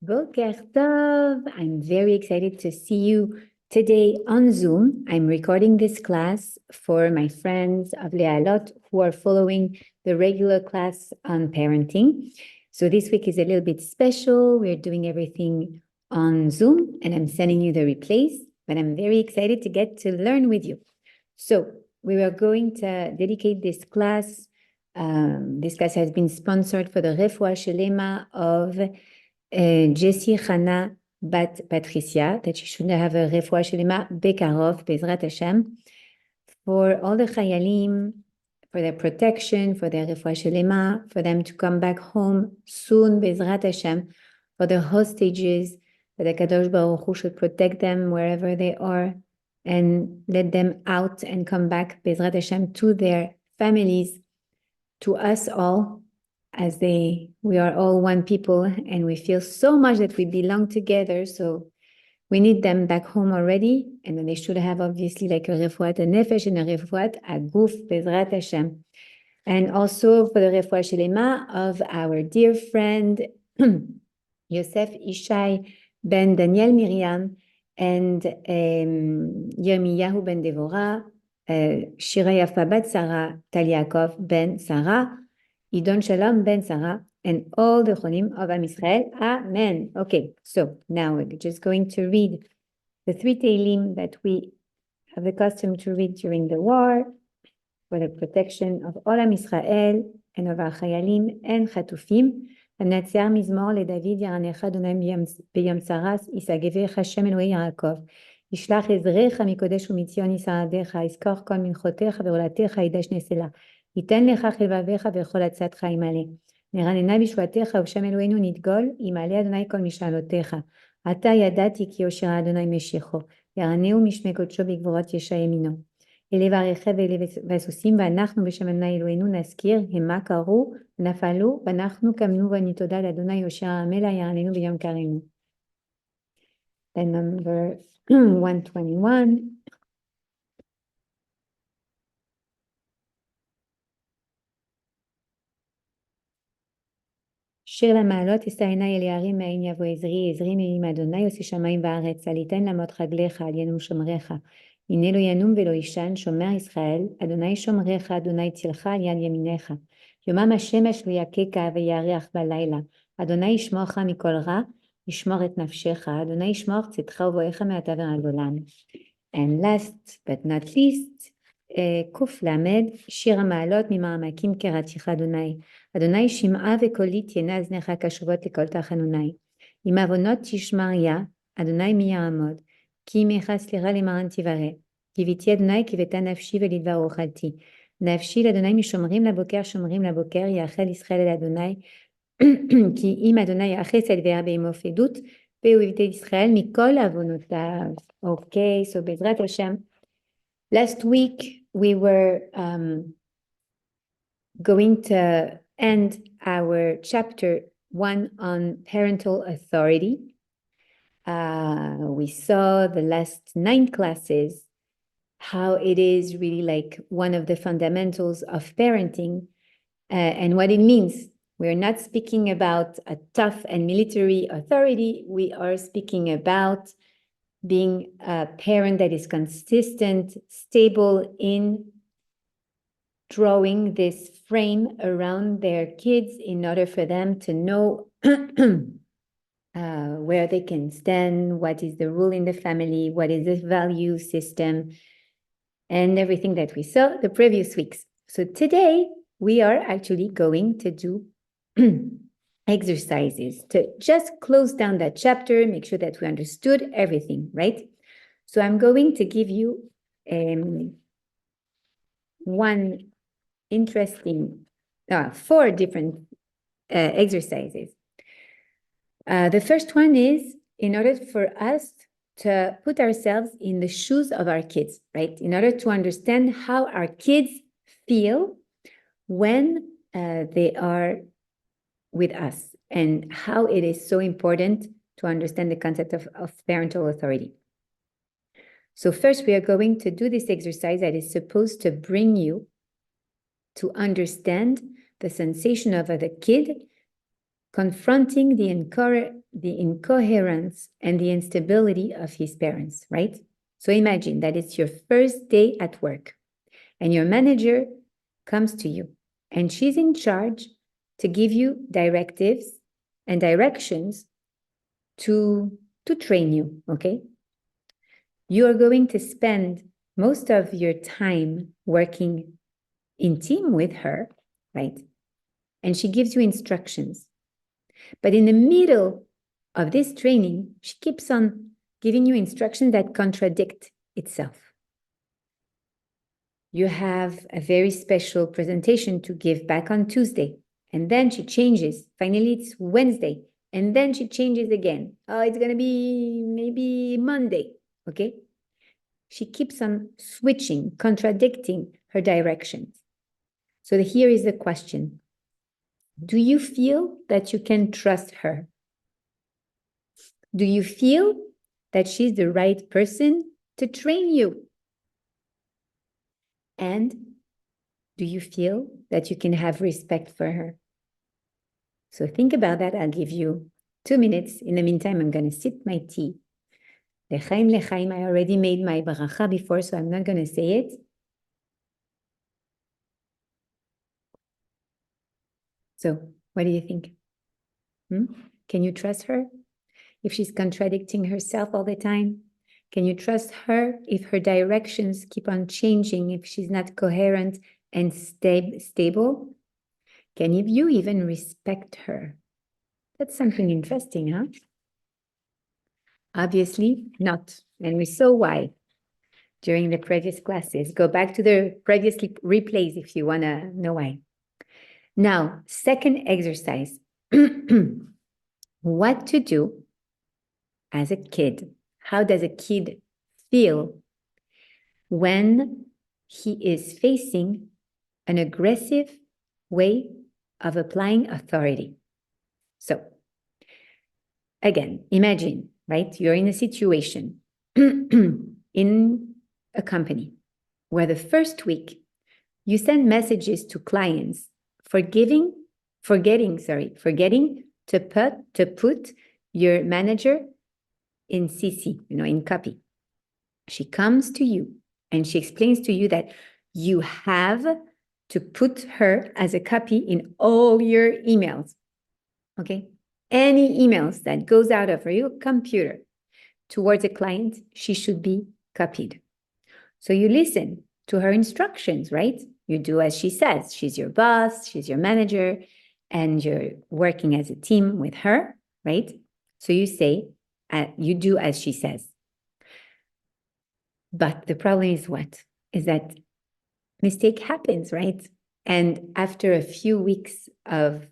Boker Tov. I'm very excited to see you today on Zoom. I'm recording this class for my friends of Lealot who are following the regular class on parenting. So this week is a little bit special. We're doing everything on Zoom and I'm sending you the replays, but I'm very excited to get to learn with you. So we were going to dedicate this class. This class has been sponsored for the Refuah Shelema of Jessie Hana Bat Patricia, that she should have a refuah shelema bekarov, Bezrat Hashem, for all the chayalim, for their protection, for their refuah shelema, for them to come back home soon, Bezrat Hashem, for the hostages, that the Kadosh Baruch Hu should protect them wherever they are and let them out and come back, Bezrat Hashem, to their families, to us all, as we are all one people and we feel so much that we belong together. So we need them back home already. And then they should have obviously like a refuat nefesh and a refuat aguf, Bezrat Hashem. And also for the refuat shelema of our dear friend, Yosef Ishai ben Daniel Miriam and Yirmiyahu ben Devorah, Shira Yafa bat Sarah, Taliakov ben Sarah, Idon Shalom ben Sarah, and all the Cholim of Am Yisrael. Amen. Okay, so now we're just going to read the 3 Tehillim that we have the custom to read during the war for the protection of all Am Yisrael and of our Chayalim and Chatufim. הנצר מזמור לדוד יענך אדוני ביום צרס, ישגבך השם אלוהי יעקב. ישלח עזרך מקודש ומציון יסעדך, יזכור כל מנחותיך ועולתך ידש נסלה. ייתן לך חלבביך וכל עצתך ימלא. נרננה בשבועתך ובשם אלוהינו נדגול, ימלא אדוני כל משאלותיך. עתה ידעתי כי יושר אדוני משיחו, ירנהו משמי קודשו בגבורות ישע ימינו. אלה ברכב ואלה והסוסים, ואנחנו בשם אדוני אלוהינו נזכיר, המה קראו ונפלו, ואנחנו קמנו ונתודה לאדוני יושר המלך ירננו ביום קרינו. Then number 121. שיר למעלות, אשא עיני אל יערים מאין יבוא עזרי, עזרי מעם אדוני עושה שמיים וארץ, אל יתן למות רגליך, על ינום שומריך. הנה לא ינום ולא ישן, שומר ישראל, אדוני שומריך, אדוני צילך על יד ימינך. יומם השמש ויככה וירח בלילה, אדוני ישמורך מכל רע, ישמור את נפשך, אדוני ישמור צאתך ובואך מעתה ועד עולם. And last but not least, קוף למד, שיר המעלות ממעמקים קראתיך אדוני. אדוני שמעה וקולי תהיינה אזניך קשובות לכל תחנוני. אם עוונות תשמריה, אדוני מי יעמוד. כי עמך סליחה למען תברא. קיוויתי אדוני קיוותה נפשי ולדבר אוכלתי. נפשי לאדוני משומרים לבוקר, יאחל ישראל אל אדוני. כי אם אדוני יחס אל דבר באמוף עדות, והוא יבטא ישראל מכל עוונותיו. Okay, so בעזרת השם. Last week we were going to end our chapter 1 on parental authority. We saw the last 9 classes, how it is really like one of the fundamentals of parenting and what it means. We're not speaking about a tough and military authority. We are speaking about being a parent that is consistent, stable in drawing this frame around their kids in order for them to know where they can stand, what is the rule in the family, what is the value system, and everything that we saw the previous weeks. So today we are actually going to do exercises to just close down that chapter, make sure that we understood everything, right? So I'm going to give you four different exercises. The first one is in order for us to put ourselves in the shoes of our kids, right? In order to understand how our kids feel when they are with us and how it is so important to understand the concept of parental authority. So first we are going to do this exercise that is supposed to bring you to understand the sensation of the kid confronting the incoherence and the instability of his parents, right? So imagine that it's your first day at work and your manager comes to you and she's in charge to give you directives and directions to train you, okay? You are going to spend most of your time working in team with her, right? And she gives you instructions. But in the middle of this training, she keeps on giving you instructions that contradict itself. You have a very special presentation to give back on Tuesday, and then she changes. Finally, it's Wednesday, and then she changes again. Oh, it's going to be maybe Monday, okay? She keeps on switching, contradicting her directions. So here is the question. Do you feel that you can trust her? Do you feel that she's the right person to train you? And do you feel that you can have respect for her? So think about that. I'll give you 2 minutes. In the meantime, I'm going to sip my tea. L'chaim, l'chaim. I already made my baracha before, so I'm not going to say it. So what do you think? Can you trust her if she's contradicting herself all the time? Can you trust her if her directions keep on changing, if she's not coherent and stable? Can you even respect her? That's something interesting, huh? Obviously not. And we saw why during the previous classes. Go back to the previous replays if you want to know why. Now, second exercise. What to do as a kid. How does a kid feel when he is facing an aggressive way of applying authority? So, again, imagine, right? You're in a situation in a company where the first week you send messages to clients forgetting to put your manager in CC, in copy. She comes to you and she explains to you that you have to put her as a copy in all your emails, okay? Any emails that goes out of your computer towards a client, she should be copied. So you listen to her instructions, right? You do as she says. She's your boss, she's your manager, and you're working as a team with her, right? So you say, you do as she says. But the problem is what? Is that mistake happens, right? And after a few weeks of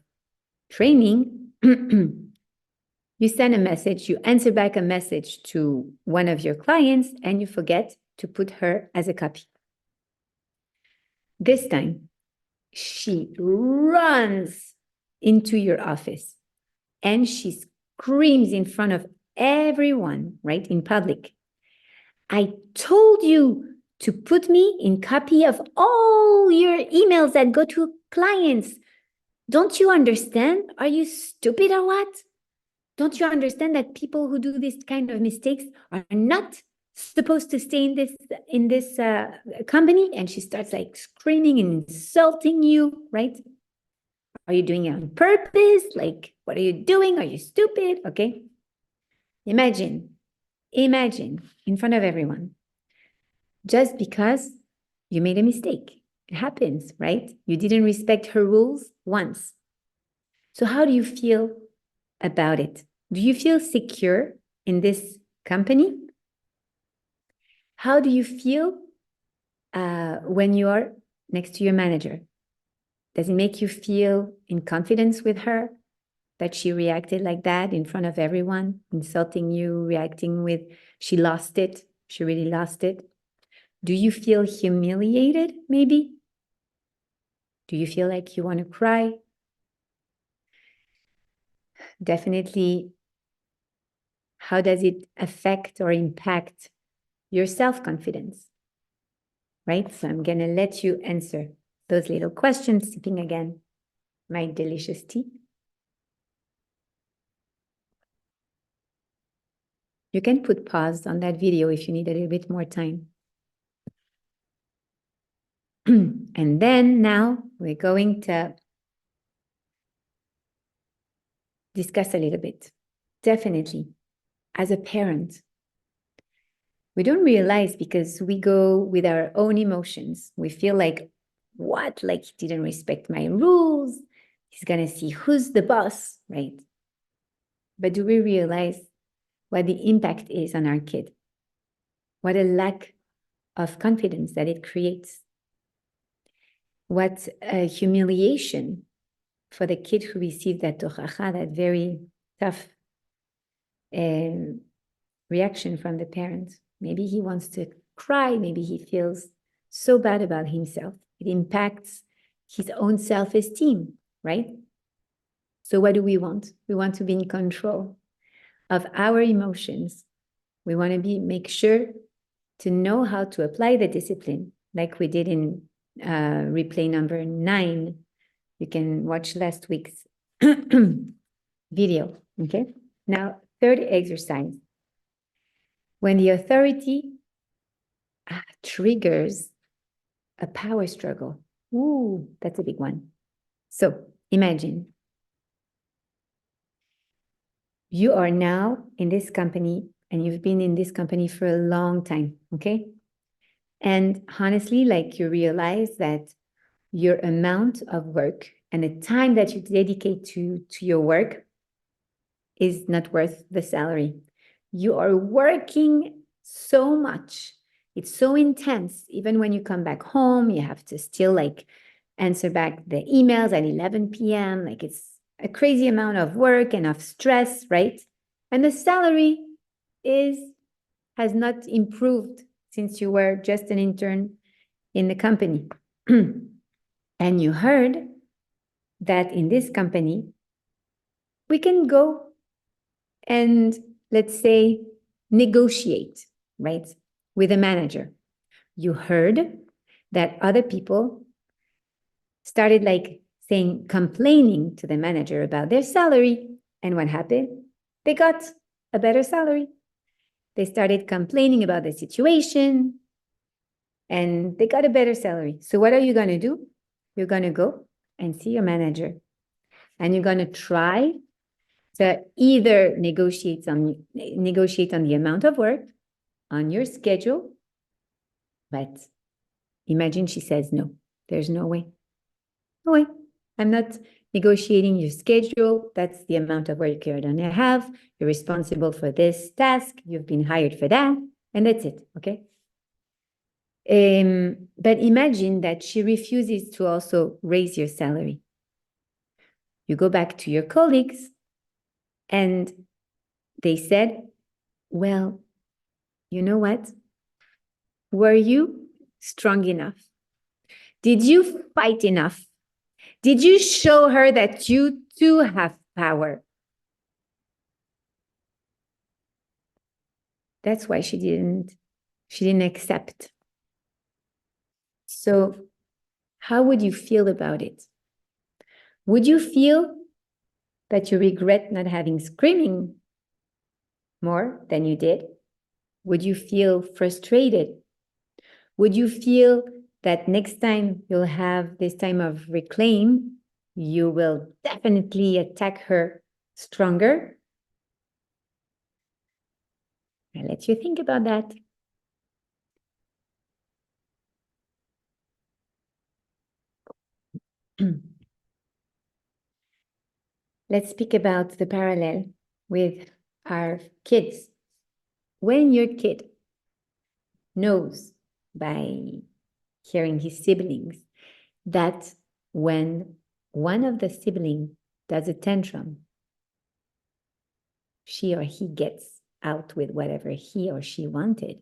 training, you send a message, you answer back a message to one of your clients, and you forget to put her as a copy. This time, she runs into your office and she screams in front of everyone, right, in public. I told you to put me in copy of all your emails that go to clients. Don't you understand? Are you stupid or what? Don't you understand that people who do this kind of mistakes are not supposed to stay in this company? And she starts like screaming and insulting you, right? Are you doing it on purpose? Like, what are you doing? Are you stupid? Okay. Imagine in front of everyone, just because you made a mistake. It happens, right? You didn't respect her rules once. So how do you feel about it? Do you feel secure in this company? How do you feel when you are next to your manager? Does it make you feel in confidence with her that she reacted like that in front of everyone, insulting you, reacting with, she lost it, she really lost it? Do you feel humiliated, maybe? Do you feel like you want to cry? Definitely, how does it affect or impact your self-confidence? Right? So I'm going to let you answer those little questions, sipping again my delicious tea. You can put pause on that video if you need a little bit more time. And then now we're going to discuss a little bit. Definitely, as a parent, we don't realize because we go with our own emotions. We feel like, what? Like he didn't respect my rules. He's going to see who's the boss, right? But do we realize what the impact is on our kid? What a lack of confidence that it creates. What a humiliation for the kid who received that tochacha, that very tough reaction from the parent. Maybe he wants to cry. Maybe he feels so bad about himself. It impacts his own self-esteem, right? So what do we want? We want to be in control of our emotions. We want to make sure to know how to apply the discipline, like we did in replay number 9. You can watch last week's video, okay? Now, third exercise. When the authority triggers a power struggle. Ooh, that's a big one. So imagine you are now in this company and you've been in this company for a long time, okay? And honestly, like you realize that your amount of work and the time that you dedicate to your work is not worth the salary. You are working so much. It's so intense. Even when you come back home, you have to still like answer back the emails at 11 p.m. Like it's a crazy amount of work and of stress, right? And the salary has not improved since you were just an intern in the company. And you heard that in this company, we can go and let's say negotiate, right, with a manager. You heard that other people started like complaining to the manager about their salary. And what happened? They got a better salary. They started complaining about the situation and they got a better salary. So what are you going to do? You're going to go and see your manager and you're going to try to either negotiate on the amount of work, on your schedule, but imagine she says no. There's no way. No way. I'm not negotiating your schedule. That's the amount of work you're going to have. You're responsible for this task. You've been hired for that. And that's it, okay? But imagine that she refuses to also raise your salary. You go back to your colleagues and they said, well, you know what? Were you strong enough? Did you fight enough? Did you show her that you too have power? That's why she didn't accept. So how would you feel about it? Would you feel that you regret not having screaming more than you did? Would you feel frustrated? Would you feel that next time you'll have this time of reclaim, you will definitely attack her stronger? I'll let you think about that. Let's speak about the parallel with our kids. When your kid knows by hearing his siblings that when one of the siblings does a tantrum, she or he gets out with whatever he or she wanted.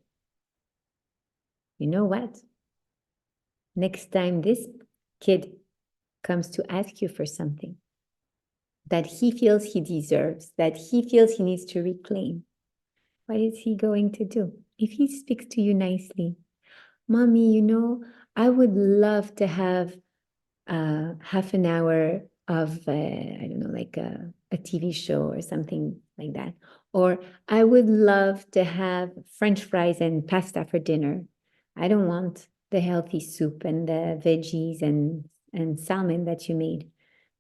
You know what? Next time this kid comes to ask you for something that he feels he deserves, that he feels he needs to reclaim, what is he going to do? If he speaks to you nicely, Mommy, you know, I would love to have half an hour of, I don't know, like a a TV show or something like that. Or I would love to have French fries and pasta for dinner. I don't want the healthy soup and the veggies and salmon that you made.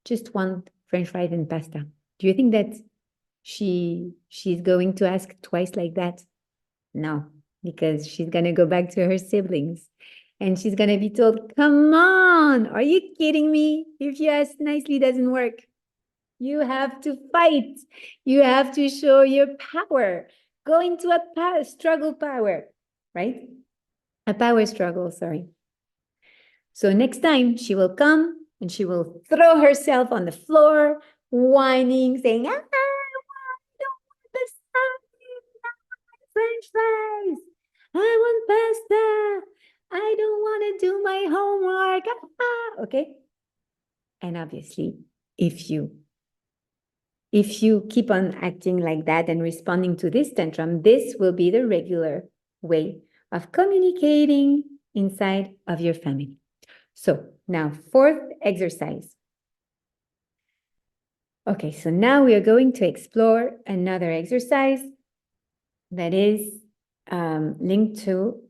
Just want French fries and pasta. Do you think that she's going to ask twice like that? No, because she's going to go back to her siblings and she's going to be told, come on, are you kidding me? If you ask nicely, doesn't work. You have to fight. You have to show your power. Go into a struggle power, right? A power struggle, sorry. So next time she will come and she will throw herself on the floor, whining, saying, I don't want the French fries. I want pasta. I don't want to do my homework. Okay. And obviously, if you keep on acting like that and responding to this tantrum, this will be the regular way of communicating inside of your family. So now, fourth exercise. Okay, so now we are going to explore another exercise that is linked to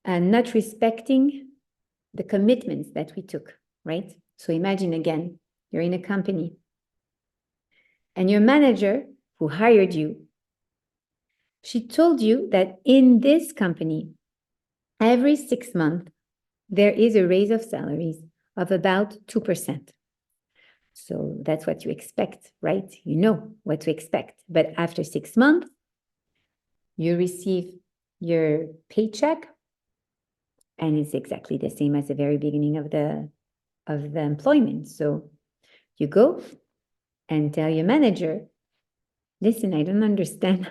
not respecting the commitments that we took, right? So imagine again, you're in a company and your manager who hired you, she told you that in this company, every 6 months, there is a raise of salaries of about 2%. So that's what you expect, right? You know what to expect. But after 6 months, you receive your paycheck and it's exactly the same as the very beginning of the employment. So you go and tell your manager, listen, I don't understand.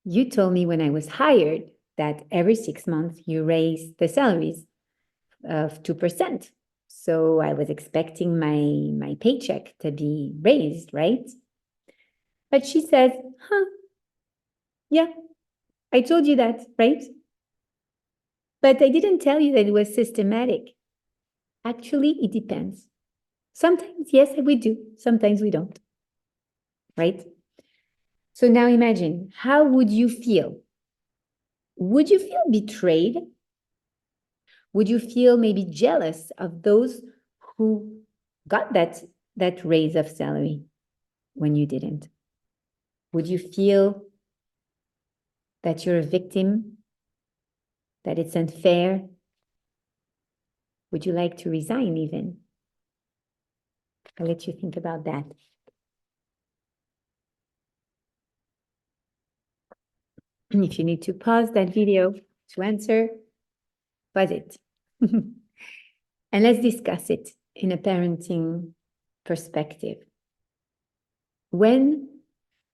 You told me when I was hired that every 6 months you raise the salaries of 2%. So I was expecting my paycheck to be raised, right? But she says, yeah, I told you that, right? But I didn't tell you that it was systematic. Actually, it depends. Sometimes, yes, we do. Sometimes we don't, right? So now imagine, how would you feel? Would you feel betrayed? Would you feel maybe jealous of those who got that raise of salary when you didn't? Would you feel that you're a victim, that it's unfair? Would you like to resign even? I'll let you think about that. And if you need to pause that video to answer, pause it. And let's discuss it in a parenting perspective. When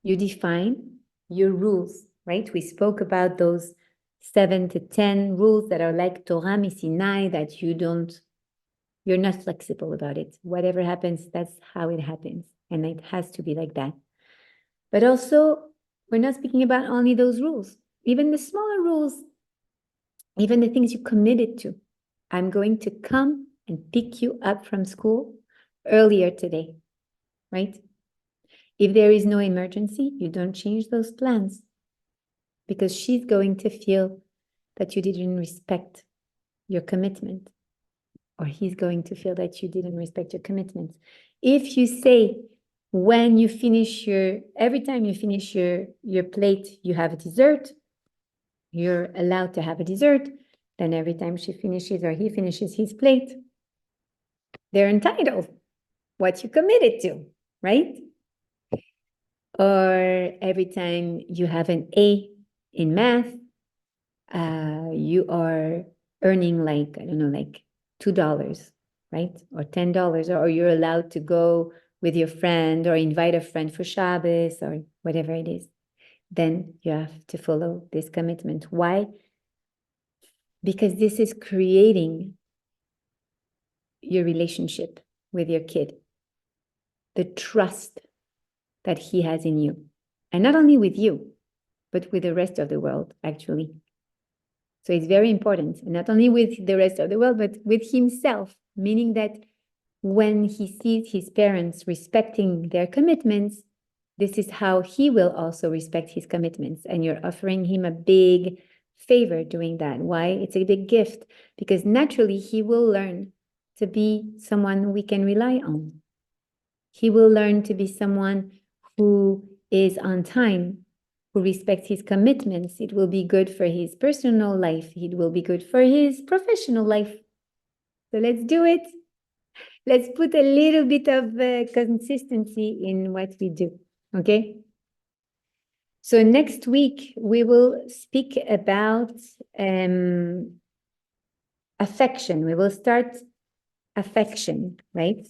you define your rules, right? We spoke about those 7 to 10 rules that are like Torah Misinai, that you're not flexible about it. Whatever happens, that's how it happens. And it has to be like that. But also, we're not speaking about only those rules, even the smaller rules, even the things you committed to. I'm going to come and pick you up from school earlier today, right? If there is no emergency, you don't change those plans because she's going to feel that you didn't respect your commitment, or he's going to feel that you didn't respect your commitments. If you say, when you finish every time you finish your plate, you have a dessert, you're allowed to have a dessert, then every time she finishes or he finishes his plate, they're entitled. What you committed to, right? Or every time you have an A in math, you are earning like, I don't know, like $2, right? Or $10, or you're allowed to go with your friend or invite a friend for Shabbos or whatever it is. Then you have to follow this commitment. Why? Because this is creating your relationship with your kid, the trust that he has in you. And not only with you, but with the rest of the world, actually. So it's very important, not only with the rest of the world, but with himself, meaning that when he sees his parents respecting their commitments, this is how he will also respect his commitments. And you're offering him a big favor doing that. Why? It's a big gift, because naturally he will learn to be someone we can rely on. He will learn to be someone who is on time, who respects his commitments. It will be good for his personal life. It will be good for his professional life. So let's do it. Let's put a little bit of consistency in what we do, okay? So next week, we will speak about affection. We will start affection, right?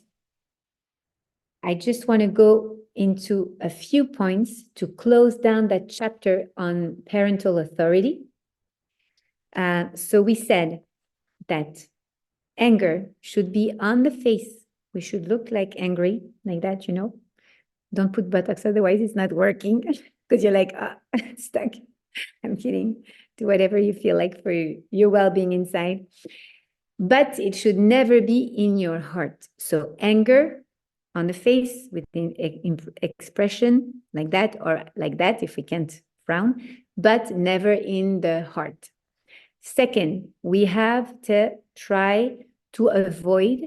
I just want to go into a few points to close down that chapter on parental authority. So we said that anger should be on the face. We should look like angry, like that, you know. Don't put buttocks, otherwise it's not working, because you're like, stuck. I'm kidding. Do whatever you feel like for your well-being inside. But it should never be in your heart. So anger on the face with expression like that, or like that if we can't frown, but never in the heart. Second, we have to try to avoid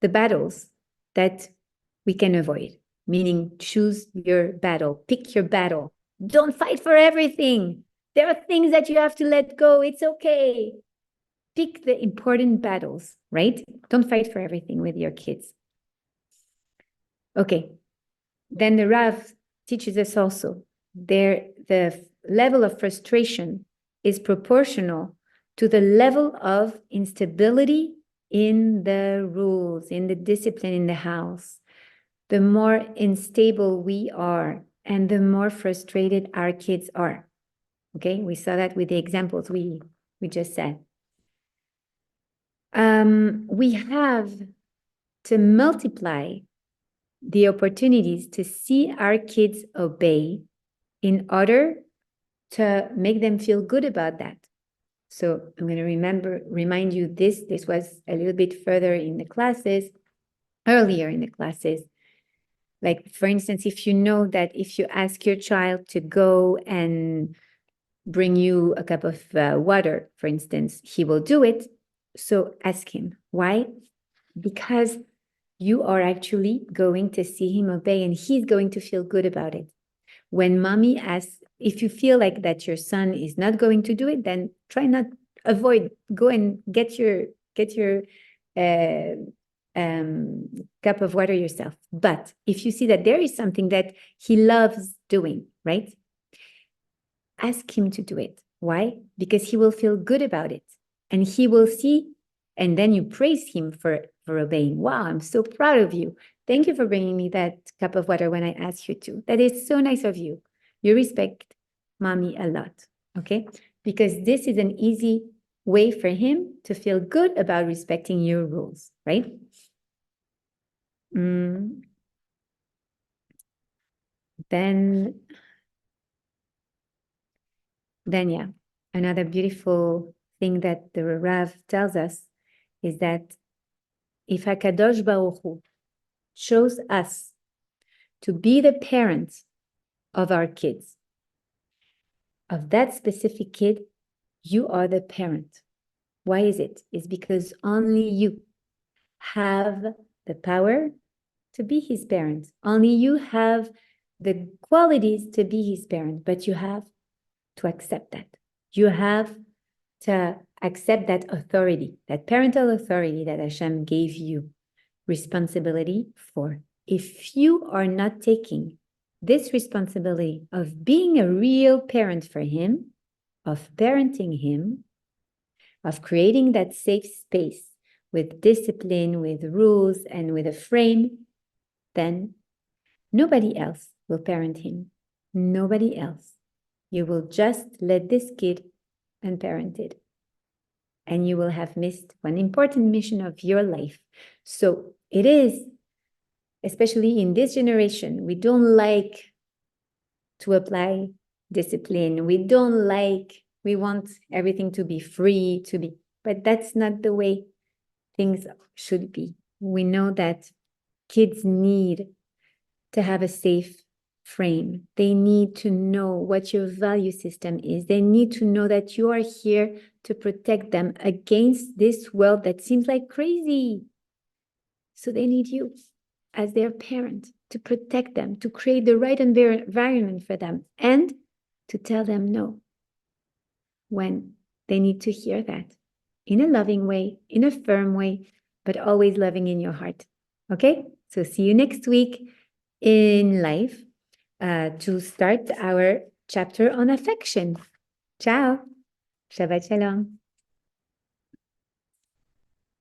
the battles that we can avoid, meaning choose your battle, pick your battle. Don't fight for everything. There are things that you have to let go. It's okay. Pick the important battles, right? Don't fight for everything with your kids. Okay. Then the Rav teaches us also the level of frustration is proportional to the level of instability in the rules, in the discipline in the house. The more unstable we are, and the more frustrated our kids are. Okay, we saw that with the examples we just said. We have to multiply the opportunities to see our kids obey in order to make them feel good about that. So I'm going to remind you this was a little bit further in the classes, earlier in the classes. Like, for instance, if you know that if you ask your child to go and bring you a cup of water, for instance, he will do it. So ask him. Why? Because you are actually going to see him obey, and he's going to feel good about it. When mommy asks, if you feel like that your son is not going to do it, then try not go and get your cup of water yourself. But if you see that there is something that he loves doing, right? Ask him to do it. Why? Because he will feel good about it, and he will see, and then you praise him for obeying. Wow, I'm so proud of you. Thank you for bringing me that cup of water when I asked you to. That is so nice of you. You respect mommy a lot, okay? Because this is an easy way for him to feel good about respecting your rules, right? Then yeah, another beautiful thing that the Rav tells us is that if HaKadosh Baruch Hu chose us to be the parents of our kids, of that specific kid, you are the parent. Why is it? It's because only you have the power to be his parent. Only you have the qualities to be his parent, but you have to accept that. You have to accept that authority, that parental authority that Hashem gave you responsibility for. If you are not taking this responsibility of being a real parent for him, of parenting him, of creating that safe space with discipline, with rules, and with a frame, then nobody else will parent him. Nobody else. You will just let this kid unparented, and you will have missed one important mission of your life. So it is, especially in this generation, we don't like to apply discipline. We want everything to be free, but that's not the way things should be. We know that kids need to have a safe frame. They need to know what your value system is. They need to know that you are here to protect them against this world that seems like crazy. So they need you as their parent to protect them, to create the right environment for them, and to tell them no when they need to hear that in a loving way, in a firm way, but always loving in your heart. Okay? So see you next week in life to start our chapter on affection. Ciao. Shabbat Shalom.